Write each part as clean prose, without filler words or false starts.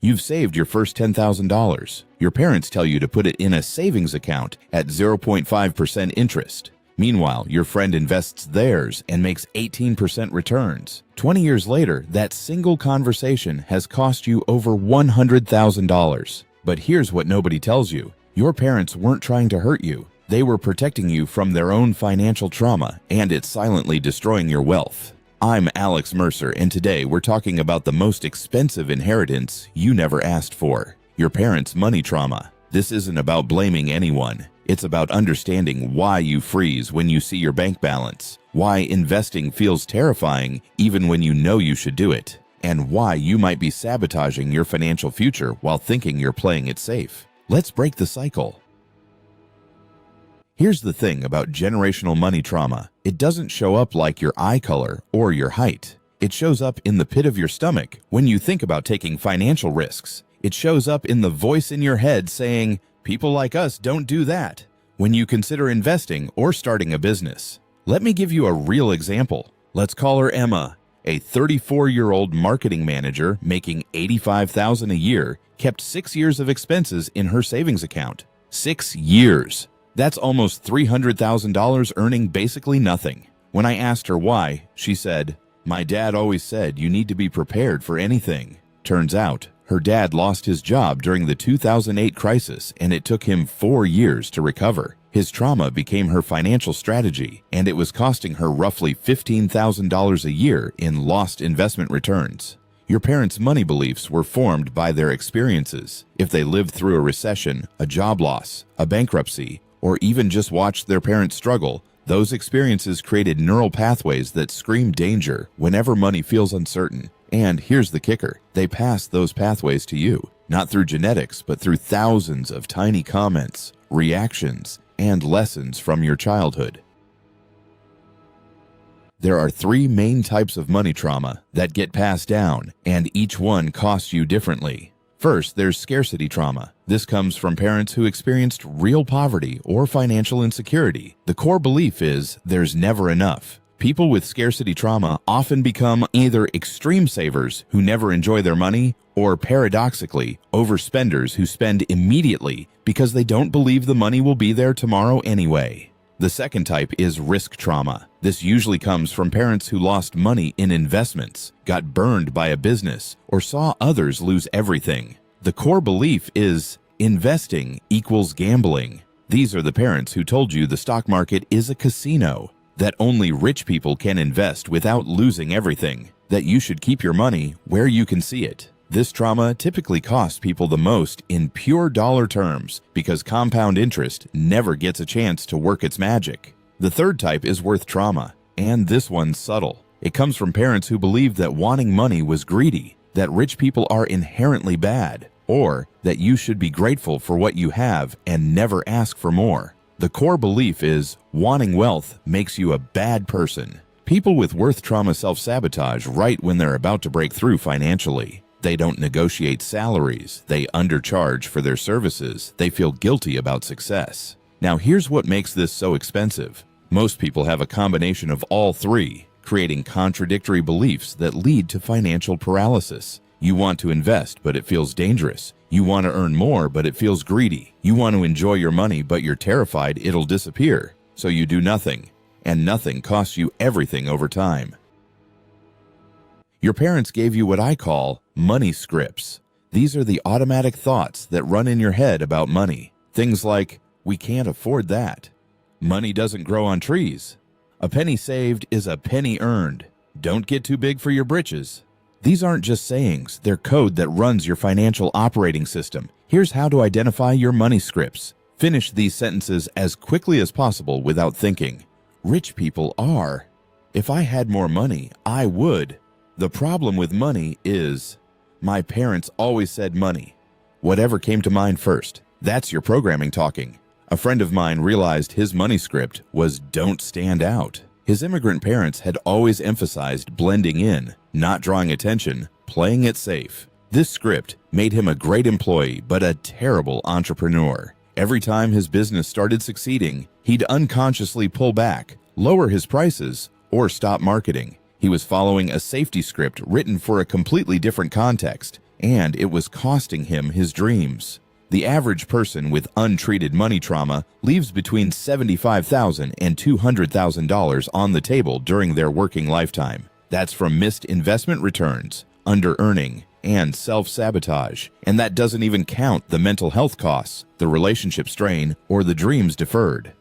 You've saved your first $10,000. Your parents tell you to put it in a savings account at 0.5% interest. Meanwhile, your friend invests theirs and makes 18% returns. 20 years later, that single conversation has cost you over $100,000. But here's what nobody tells you. Your parents weren't trying to hurt you. They were protecting you from their own financial trauma, and it's silently destroying your wealth. I'm Alex Mercer, and today we're talking about the most expensive inheritance you never asked for, your parents' money trauma. This isn't about blaming anyone. It's about understanding why you freeze when you see your bank balance, why investing feels terrifying even when you know you should do it, and why you might be sabotaging your financial future while thinking you're playing it safe. Let's break the cycle. Here's the thing about generational money trauma. It doesn't show up like your eye color or your height. It shows up in the pit of your stomach when you think about taking financial risks. It shows up in the voice in your head saying, "People like us don't do that," when you consider investing or starting a business. Let me give you a real example. Let's call her Emma, a 34-year-old marketing manager making $85,000 a year, kept 6 years of expenses in her savings account. 6 years. That's almost $300,000 earning basically nothing. When I asked her why, she said, "My dad always said you need to be prepared for anything." Turns out, her dad lost his job during the 2008 crisis, and it took him 4 years to recover. His trauma became her financial strategy, and it was costing her roughly $15,000 a year in lost investment returns. Your parents' money beliefs were formed by their experiences. If they lived through a recession, a job loss, a bankruptcy, or even just watched their parents struggle, those experiences created neural pathways that scream danger whenever money feels uncertain. And here's the kicker, they pass those pathways to you, not through genetics, but through thousands of tiny comments, reactions, and lessons from your childhood. There are 3 main types of money trauma that get passed down, and each one costs you differently. First, there's scarcity trauma. This comes from parents who experienced real poverty or financial insecurity. The core belief is there's never enough. People with scarcity trauma often become either extreme savers who never enjoy their money, or paradoxically, overspenders who spend immediately because they don't believe the money will be there tomorrow anyway. The second type is risk trauma. This usually comes from parents who lost money in investments, got burned by a business, or saw others lose everything. The core belief is investing equals gambling. These are the parents who told you the stock market is a casino, that only rich people can invest without losing everything, that you should keep your money where you can see it. This trauma typically costs people the most in pure dollar terms because compound interest never gets a chance to work its magic. The third type is worth trauma, and this one's subtle. It comes from parents who believed that wanting money was greedy, that rich people are inherently bad, or that you should be grateful for what you have and never ask for more. The core belief is wanting wealth makes you a bad person. People with worth trauma self-sabotage right when they're about to break through financially. They don't negotiate salaries, they undercharge for their services, they feel guilty about success. Now here's what makes this so expensive. Most people have a combination of all 3, creating contradictory beliefs that lead to financial paralysis. You want to invest, but it feels dangerous. You want to earn more, but it feels greedy. You want to enjoy your money, but you're terrified it'll disappear. So you do nothing, and nothing costs you everything over time. Your parents gave you what I call money scripts. These are the automatic thoughts that run in your head about money. Things like, we can't afford that. Money doesn't grow on trees. A penny saved is a penny earned. Don't get too big for your britches. These aren't just sayings, they're code that runs your financial operating system. Here's how to identify your money scripts. Finish these sentences as quickly as possible without thinking. Rich people are. If I had more money, I would. The problem with money is, my parents always said money. Whatever came to mind first. That's your programming talking. A friend of mine realized his money script was don't stand out. His immigrant parents had always emphasized blending in, not drawing attention, playing it safe. This script made him a great employee but a terrible entrepreneur. Every time his business started succeeding, he'd unconsciously pull back, lower his prices, or stop marketing. He was following a safety script written for a completely different context, and it was costing him his dreams. The average person with untreated money trauma leaves between $75,000 and $200,000 on the table during their working lifetime. That's from missed investment returns, under-earning, and self-sabotage. And that doesn't even count the mental health costs, the relationship strain, or the dreams deferred.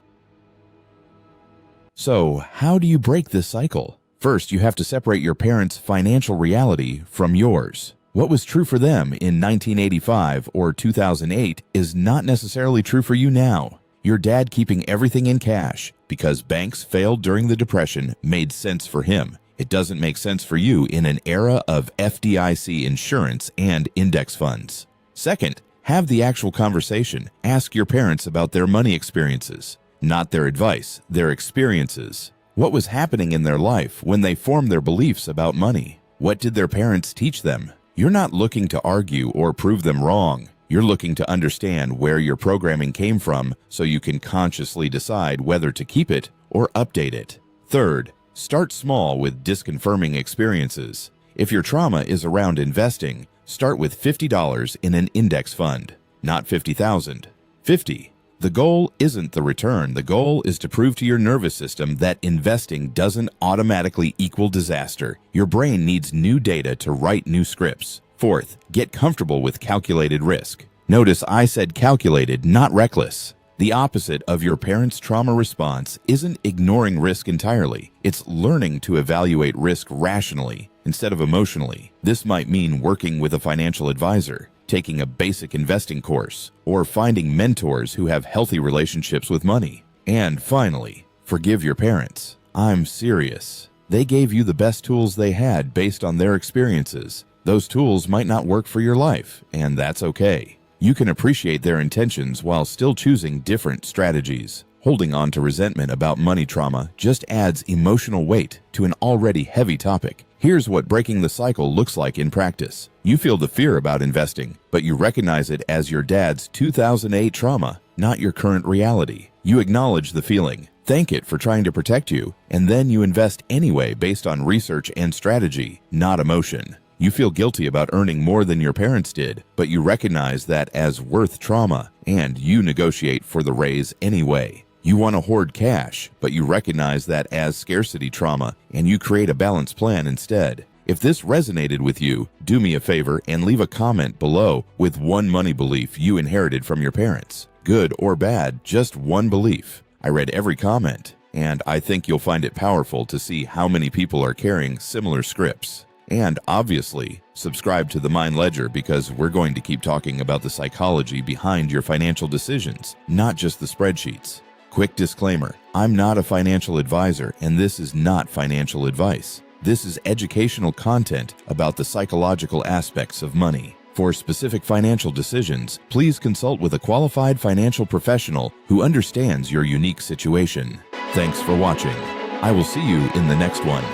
So, how do you break this cycle? First, you have to separate your parents' financial reality from yours. What was true for them in 1985 or 2008 is not necessarily true for you now. Your dad keeping everything in cash because banks failed during the Depression made sense for him. It doesn't make sense for you in an era of FDIC insurance and index funds. Second, have the actual conversation. Ask your parents about their money experiences, not their advice, their experiences. What was happening in their life when they formed their beliefs about money? What did their parents teach them? You're not looking to argue or prove them wrong. You're looking to understand where your programming came from so you can consciously decide whether to keep it or update it. Third, start small with disconfirming experiences. If your trauma is around investing, start with $50 in an index fund, not $50,000. 50. The goal isn't the return. The goal is to prove to your nervous system that investing doesn't automatically equal disaster. Your brain needs new data to write new scripts. Fourth, get comfortable with calculated risk. Notice I said calculated, not reckless. The opposite of your parents' trauma response isn't ignoring risk entirely. It's learning to evaluate risk rationally instead of emotionally. This might mean working with a financial advisor, taking a basic investing course, or finding mentors who have healthy relationships with money. And finally, forgive your parents. I'm serious. They gave you the best tools they had based on their experiences. Those tools might not work for your life, and that's okay. You can appreciate their intentions while still choosing different strategies. Holding on to resentment about money trauma just adds emotional weight to an already heavy topic. Here's what breaking the cycle looks like in practice. You feel the fear about investing, but you recognize it as your dad's 2008 trauma, not your current reality. You acknowledge the feeling, thank it for trying to protect you, and then you invest anyway based on research and strategy, not emotion. You feel guilty about earning more than your parents did, but you recognize that as worth trauma, and you negotiate for the raise anyway. You want to hoard cash, but you recognize that as scarcity trauma, and you create a balanced plan instead. If this resonated with you, do me a favor and leave a comment below with one money belief you inherited from your parents. Good or bad, just one belief. I read every comment, and I think you'll find it powerful to see how many people are carrying similar scripts. And obviously, subscribe to the Mind Ledger because we're going to keep talking about the psychology behind your financial decisions, not just the spreadsheets. Quick disclaimer, I'm not a financial advisor and this is not financial advice. This is educational content about the psychological aspects of money. For specific financial decisions, please consult with a qualified financial professional who understands your unique situation. Thanks for watching. I will see you in the next one.